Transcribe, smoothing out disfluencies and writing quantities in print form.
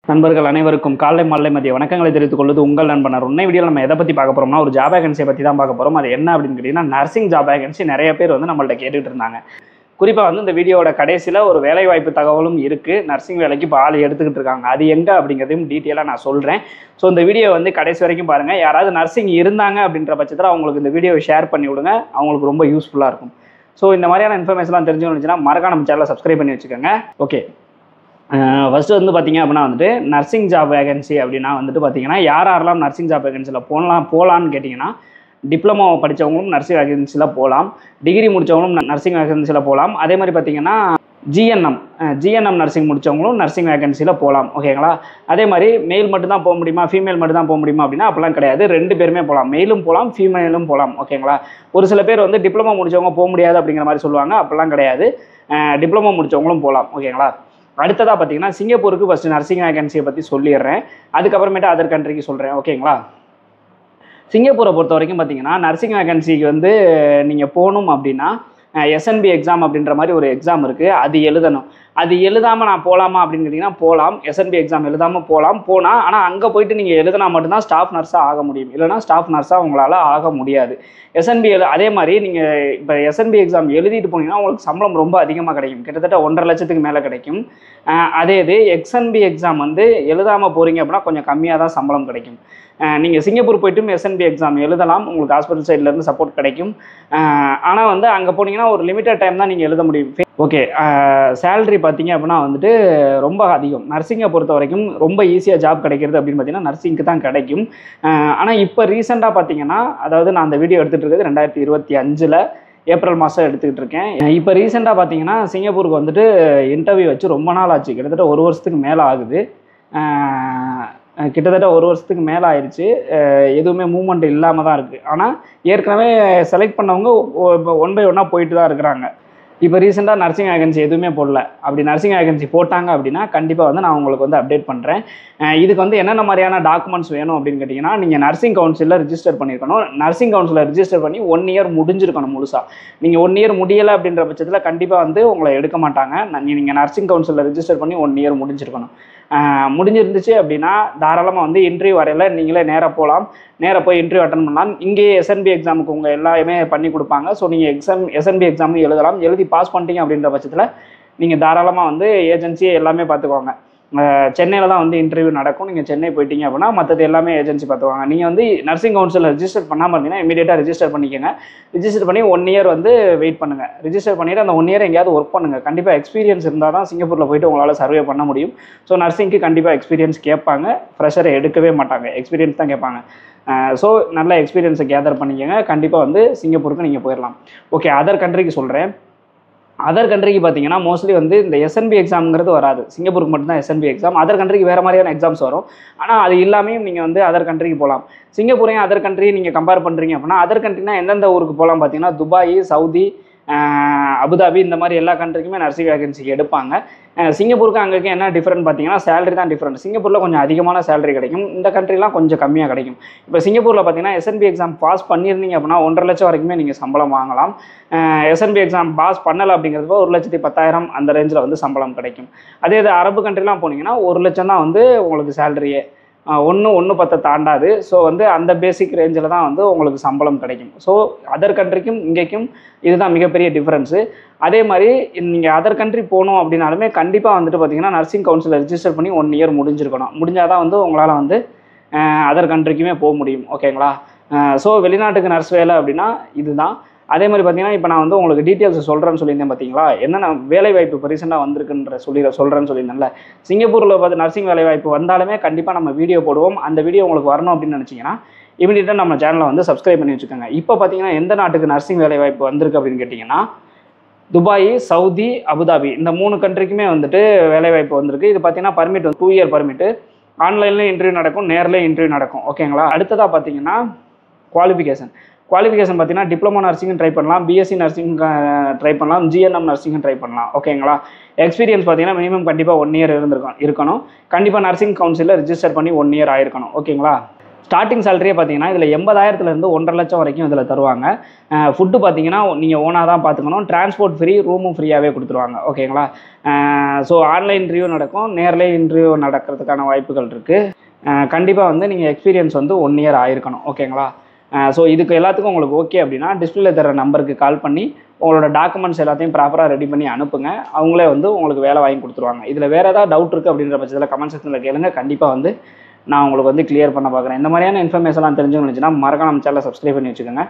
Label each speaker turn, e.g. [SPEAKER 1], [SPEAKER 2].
[SPEAKER 1] நண்பர்கள் அனைவருக்கும் காலை மாலை மதிய வணக்கங்களை தெரிவித்துக் கொள்வது உங்கள் நண்பனர். உன்னை வீடியோவில் நம்ம எதை பற்றி பார்க்க போகிறோம்னா ஒரு ஜாப் வேகன்சியை பற்றி தான் பார்க்க போகிறோம். அது என்ன அப்படின்னு கேட்டிங்கன்னா நர்சிங் ஜாப் வேகன்சி நிறைய பேர் வந்து நம்மள்ட்ட கேட்டுட்டு இருந்தாங்க. குறிப்பாக வந்து இந்த வீடியோட கடைசியில் ஒரு வேலைவாய்ப்பு தகவலும் இருக்குது. நர்சிங் வேலைக்கு இப்போ ஆள் எடுத்துக்கிட்டு இருக்காங்க. அது எங்கே அப்படிங்கிறதையும் டீட்டெயிலாக நான் சொல்கிறேன். ஸோ இந்த வீடியோ வந்து கடைசி வரைக்கும் பாருங்கள். யாராவது நர்சிங் இருந்தாங்க அப்படின்ற பட்சத்தில் அவங்களுக்கு இந்த வீடியோவை ஷேர் பண்ணி விடுங்க. அவங்களுக்கு ரொம்ப யூஸ்ஃபுல்லாக இருக்கும். ஸோ இந்த மாதிரியான இன்ஃபர்மேஷன்லாம் தெரிஞ்சுக்கணுச்சுன்னா மறக்காம நம்ம சேனலை சப்ஸ்கிரைப் பண்ணி வச்சுக்கோங்க. ஓகே, ஃபஸ்ட்டு வந்து பார்த்திங்க அப்படின்னா வந்துட்டு நர்சிங் ஜாப் வேகன்சி அப்படின்னா வந்துட்டு பார்த்திங்கன்னா யாரெல்லாம் நர்சிங் ஜாப் வேகன்சியில் போகலான்னு கேட்டிங்கன்னா டிப்ளமோ படித்தவங்களும் நர்சிங் வேகன்சியில் போகலாம், டிகிரி முடித்தவங்களும் நர்சிங் வேகன்சியில் போகலாம். அதே மாதிரி பார்த்திங்கன்னா ஜிஎன்எம் நர்சிங் முடித்தவங்களும் நர்சிங் வேகன்சியில் போகலாம். ஓகேங்களா? அதே மாதிரி மெயில் மட்டும்தான் போக முடியுமா, ஃபீமேல் மட்டும் தான் போக முடியுமா அப்படின்னா அப்படிலாம் கிடையாது. ரெண்டு பேருமே போகலாம், மெயிலும் போகலாம் ஃபீமேலும் போகலாம். ஓகேங்களா? ஒரு சில பேர் வந்து டிப்ளமோ முடித்தவங்க போக முடியாது அப்படிங்கிற மாதிரி சொல்லுவாங்க. அப்படிலாம் கிடையாது, டிப்ளமோ முடித்தவங்களும் போகலாம். ஓகேங்களா? அடுத்ததாக பார்த்தீங்கன்னா சிங்கப்பூருக்கு ஃபஸ்ட்டு நர்சிங் வேகன்சியை பற்றி சொல்லிடுறேன். அதுக்கப்புறமேட்டு அதர் கண்ட்ரிக்கு சொல்கிறேன். ஓகேங்களா? சிங்கப்பூரை பொறுத்த வரைக்கும் பார்த்தீங்கன்னா நர்சிங் வேகன்சிக்கு வந்து நீங்கள் போகணும் அப்படின்னா எஸ்என்பி எக்ஸாம் அப்படின்ற மாதிரி ஒரு எக்ஸாம் இருக்குது. அது எழுதணும். அது எழுதாமல் நான் போகலாமா அப்படின்னு கேட்டிங்கன்னா போகலாம். எஸ்என்பி எக்ஸாம் எழுதாமல் போனால் ஆனால் அங்கே போயிட்டு நீங்கள் எழுதினா மட்டும்தான் ஸ்டாஃப் நர்ஸாக ஆக முடியும். இல்லைனா ஸ்டாஃப் நர்ஸாக உங்களால் ஆக முடியாது. எஸ்என்பி அதே மாதிரி நீங்கள் இப்போ எஸ்என்பி எக்ஸாம் எழுதிட்டு போனீங்கன்னா உங்களுக்கு சம்பளம் ரொம்ப அதிகமாக கிடைக்கும். கிட்டத்தட்ட 1.5 லட்சத்துக்கு மேலே கிடைக்கும். அதே இது எக்ஸ்என்பி எக்ஸாம் வந்து எழுதாமல் போகிறீங்க அப்படின்னா கொஞ்சம் கம்மியாக தான் சம்பளம் கிடைக்கும். நீங்கள் சிங்கப்பூர் போய்ட்டும் எஸ்என்பி எக்ஸாம் எழுதலாம். உங்களுக்கு ஹாஸ்பிட்டல் சைட்லேருந்து சப்போர்ட் கிடைக்கும். ஆனால் வந்து அங்கே போனீங்கன்னா ஒரு லிமிட்டட் டைம் தான் நீங்கள் எழுத முடியும். ஓகே, சேலரி பார்த்தீங்க அப்படின்னா வந்துட்டு ரொம்ப அதிகம். நர்சிங்கை பொறுத்த வரைக்கும் ரொம்ப ஈஸியாக ஜாப் கிடைக்கிறது அப்படின்னு பார்த்தீங்கன்னா நர்சிங்க்கு தான் கிடைக்கும். ஆனால் இப்போ ரீசெண்டாக பார்த்தீங்கன்னா, அதாவது நான் அந்த வீடியோ எடுத்துகிட்டு இருக்கிறது 2025 ஏப்ரல் மாதம் எடுத்துக்கிட்டு இருக்கேன். இப்போ ரீசெண்டாக பார்த்தீங்கன்னா சிங்கப்பூருக்கு வந்துட்டு இன்டர்வியூ வச்சு ரொம்ப நாள் ஆச்சு. கிட்டத்தட்ட 1 வருஷத்துக்கு மேலே ஆகுது. கிட்டத்தட்ட 1 வருஷத்துக்கு மேலே ஆயிடுச்சு. எதுவுமே மூவ்மெண்ட் இல்லாமல் தான் இருக்குது. ஆனால் ஏற்கனவே செலக்ட் பண்ணவங்க ஒன் பை ஒன்னாக போயிட்டு தான் இருக்கிறாங்க. இப்போ ரீசெண்டாக நர்சிங் வேகன்சி எதுவுமே போடல. அப்படி நர்சிங் வேகன்சி போட்டாங்க அப்படின்னா கண்டிப்பாக வந்து நான் உங்களுக்கு வந்து அப்டேட் பண்ணுறேன். இதுக்கு வந்து என்னென்ன மாதிரியான டாக்குமெண்ட்ஸ் வேணும் அப்படின்னு கேட்டிங்கன்னா, நீங்கள் நர்சிங் கவுன்சிலில் ரிஜிஸ்டர் பண்ணியிருக்கணும். நர்சிங் கவுன்சிலில் ரிஜிஸ்டர் பண்ணி 1 இயர் முடிஞ்சிருக்கணும் முழுசாக. நீங்கள் 1 இயர் முடியலை அப்படின்ற பட்சத்தில் கண்டிப்பாக வந்து உங்களை எடுக்க மாட்டாங்க. நீங்கள் நர்சிங் கவுன்சிலில் ரிஜிஸ்டர் பண்ணி 1 இயர் முடிஞ்சிருக்கணும். முடிஞ்சிருந்துச்சு அப்படின்னா தாராளமாக வந்து இன்டர்வியூ வரையில் நீங்களே நேராக போகலாம். நேராக போய் இன்டர்வியூ அட்டன் பண்ணலாம். இங்கேயே எஸ்என்பி எக்ஸாமுக்கு உங்கள் எல்லாமே பண்ணி கொடுப்பாங்க. ஸோ நீங்கள் எஸ்என்பி எக்ஸாமும் எழுதலாம். எழுதி பாஸ் பண்ணிட்டீங்க அப்படின்ற பட்சத்தில் நீங்கள் தாராளமாக வந்து ஏஜென்சியை எல்லாமே பார்த்துக்குவாங்க. சென்னையில் தான் வந்து இன்டர்வியூ நடக்கும். நீங்கள் சென்னை போயிட்டீங்க அப்படின்னா மற்றது எல்லாமே ஏஜென்சி பார்த்துவாங்க. நீங்கள் வந்து நர்சிங் கவுன்சிலில் ரிஜிஸ்டர் பண்ணாமல் இருந்தீங்கன்னா இமீடியட்டாக ரிஜிஸ்டர் பண்ணிக்கோங்க. ரிஜிஸ்டர் பண்ணி 1 இயர் வந்து வெயிட் பண்ணுங்கள். ரிஜிஸ்டர் பண்ணிவிட்டு அந்த 1 இயர் எங்கேயாவது ஒர்க் பண்ணுங்கள். கண்டிப்பாக எக்ஸ்பீரியன்ஸ் இருந்தால் தான் சிங்கப்பூரில் போய்ட்டு உங்களால் சர்வே பண்ண முடியும். ஸோ நர்சிங்க்கு கண்டிப்பாக எக்ஸ்பீரியன்ஸ் கேட்பாங்க. ஃப்ரெஷரை எடுக்கவே மாட்டாங்க, எக்ஸ்பீரியன்ஸ் தான் கேட்பாங்க. ஸோ நல்ல எக்ஸ்பீரியன்ஸை கேதர் பண்ணிக்கோங்க. கண்டிப்பாக வந்து சிங்கப்பூருக்கு நீங்கள் போயிடலாம். ஓகே, அதர் கண்ட்ரிக்கு சொல்கிறேன். அதர் கண்ட்ரிக்கு பார்த்தீங்கன்னா மோஸ்ட்லி வந்து இந்த எஸ்என்பி எக்ஸாம்ங்கிறது வராது. சிங்கப்பூருக்கு மட்டும்தான் எஸ்என்பி எக்ஸாம். அதர் கண்ட்ரிக்கு வேறு மாதிரியான எக்ஸாம்ஸ் வரும். ஆனால் அது இல்லாமையும் நீங்கள் வந்து அதர் கண்ட்ரிக்கு போகலாம். சிங்கப்பூரையும் அதர் கண்ட்ரி நீங்கள் கம்பேர் பண்ணுறீங்க அப்படின்னா அதர் கண்ட்ரினா எந்தெந்த ஊருக்கு போகலாம் பார்த்தீங்கன்னா துபாய், சவுதி, அபுதாபி இந்த மாதிரி எல்லா கண்ட்ரிக்குமே நர்சிங் வேகன்சிக்கு எடுப்பாங்க. சிங்கப்பூருக்கு அங்கே என்ன டிஃப்ரெண்ட் பார்த்தீங்கன்னா சேலரி தான் டிஃப்ரெண்ட். சிங்கப்பூரில் கொஞ்சம் அதிகமான சேலரி கிடைக்கும். இந்த கண்ட்ரிலாம் கொஞ்சம் கம்மியாக கிடைக்கும். இப்போ சிங்கப்பூரில் பார்த்தீங்கன்னா எஸ்என்பி எக்ஸாம் பாஸ் பண்ணியிருந்தீங்க அப்படின்னா 1.5 லட்சம் வரைக்குமே நீங்கள் சம்பளம் வாங்கலாம். எஸ்என்பி எக்ஸாம் பாஸ் பண்ணலை அப்படிங்கிறப்ப 1,10,000 அந்த ரேஞ்சில் வந்து சம்பளம் கிடைக்கும். அதே இது அரபு கண்ட்ரிலாம் போனீங்கன்னா 1 லட்சம் தான் வந்து உங்களுக்கு சேலரியே. 1.10 தாண்டாது. ஸோ வந்து அந்த பேசிக் ரேஞ்சில் தான் வந்து உங்களுக்கு சம்பளம் கிடைக்கும். ஸோ அதர் கண்ட்ரிக்கும் இங்கேக்கும் இதுதான் மிகப்பெரிய டிஃப்ரென்ஸு. அதே மாதிரி நீங்கள் அதர் கண்ட்ரி போகணும் அப்படின்னாலுமே கண்டிப்பாக வந்துட்டு பார்த்தீங்கன்னா நர்சிங் கவுன்சிலில் ரிஜிஸ்டர் பண்ணி 1 இயர் முடிஞ்சிருக்கணும். முடிஞ்சால் தான் வந்து உங்களால் வந்து அதர் கண்ட்ரிக்குமே போக முடியும். ஓகேங்களா? ஸோ வெளிநாட்டுக்கு நர்ஸ் வேலை அப்படின்னா இதுதான். அதே மாதிரி பார்த்தீங்கன்னா இப்போ நான் வந்து உங்களுக்கு டீட்டெயில்ஸ் சொல்கிறேன்னு சொல்லியிருந்தேன் பார்த்தீங்களா, என்னென்ன வேலைவாய்ப்பு இப்போ ரீசெண்டாக வந்திருக்குன்ற சொல்கிறேன்னு சொல்லியிருந்தேன்ல. சிங்கப்பூரில் பார்த்து நர்சிங் வேலைவாய்ப்பு வந்தாலுமே கண்டிப்பாக நம்ம வீடியோ போடுவோம். அந்த வீடியோ உங்களுக்கு வரணும் அப்படின்னு நினச்சிங்கன்னா இமீடியட்டாக நம்ம சேனலை வந்து சப்ஸ்கிரைப் பண்ணி வச்சுக்கோங்க. இப்போ பார்த்தீங்கன்னா எந்த நாட்டுக்கு நர்சிங் வேலைவாய்ப்பு வந்திருக்கு அப்படின்னு கேட்டிங்கன்னா துபாய், சவுதி, அபுதாபி இந்த 3 கண்ட்ரிக்குமே வந்துட்டு வேலைவாய்ப்பு வந்திருக்கு. இது பார்த்தீங்கன்னா பர்மிட் வந்து 2 இயர் பர்மிட்டு. ஆன்லைன்லேயும் இன்டர்வியூ நடக்கும், நேர்லேயும் இன்டர்வியூ நடக்கும். ஓகேங்களா? அடுத்ததாக பார்த்தீங்கன்னா குவாலிஃபிகேஷன் பார்த்தீங்கன்னா டிப்ளமோ நர்சிங்கும் ட்ரை பண்ணலாம், பிஎஸ்சி நர்சிங் ட்ரை பண்ணலாம், ஜிஎன்எம் நர்சிங்கும் ட்ரை பண்ணலாம். ஓகேங்களா? எக்ஸ்பீரியன்ஸ் பார்த்தீங்கன்னா மினிமம் கண்டிப்பாக 1 இயர் இருக்கணும். கண்டிப்பாக நர்சிங் கவுன்சிலில் ரிஜிஸ்டர் பண்ணி 1 இயர் ஆயிருக்கணும். ஓகேங்களா? ஸ்டார்டிங் சேலரியே பார்த்தீங்கன்னா இதில் 80,000லேருந்து 1.5 லட்சம் வரைக்கும் இதில் தருவாங்க. ஃபுட்டு பார்த்தீங்கன்னா நீங்கள் ஓனாக தான் பார்த்துக்கணும். டிரான்ஸ்போர்ட் ஃப்ரீ, ரூமும் ஃப்ரீயாகவே கொடுத்துருவாங்க. ஓகேங்களா? ஸோ ஆன்லைன் இன்டர்வியூ நடக்கும், நேர்லேயே இன்டர்வியூ நடக்கிறதுக்கான வாய்ப்புகள் இருக்குது. கண்டிப்பாக வந்து நீங்கள் எக்ஸ்பீரியன்ஸ் வந்து 1 இயர் ஆயிருக்கணும். ஓகேங்களா? ஸோ இதுக்கு எல்லாத்துக்கும் உங்களுக்கு ஓகே அப்படின்னா டிஸ்பிளேல தர நம்பருக்கு கால் பண்ணி உங்களோட டாக்குமெண்ட்ஸ் எல்லாத்தையும் ப்ராப்பராக ரெடி பண்ணி அனுப்புங்க. அவங்களே வந்து உங்களுக்கு வேலை வாங்கி கொடுத்துருவாங்க. இதில் வேறு ஏதாவது டவுட் இருக்குது அப்படின்ற பட்சத்தில் கமெண்ட் செக்ஷனில் கேளுங்க. கண்டிப்பாக வந்து நான் உங்களுக்கு வந்து கிளியர் பண்ண பார்க்குறேன். இந்த மாதிரியான இன்ஃபர்மேஷன்லாம் தெரிஞ்சுக்கணும்னு நினச்சின்னா மறக்காம நம்ம சேனலை சப்ஸ்கிரைப் பண்ணி வச்சுக்கோங்க.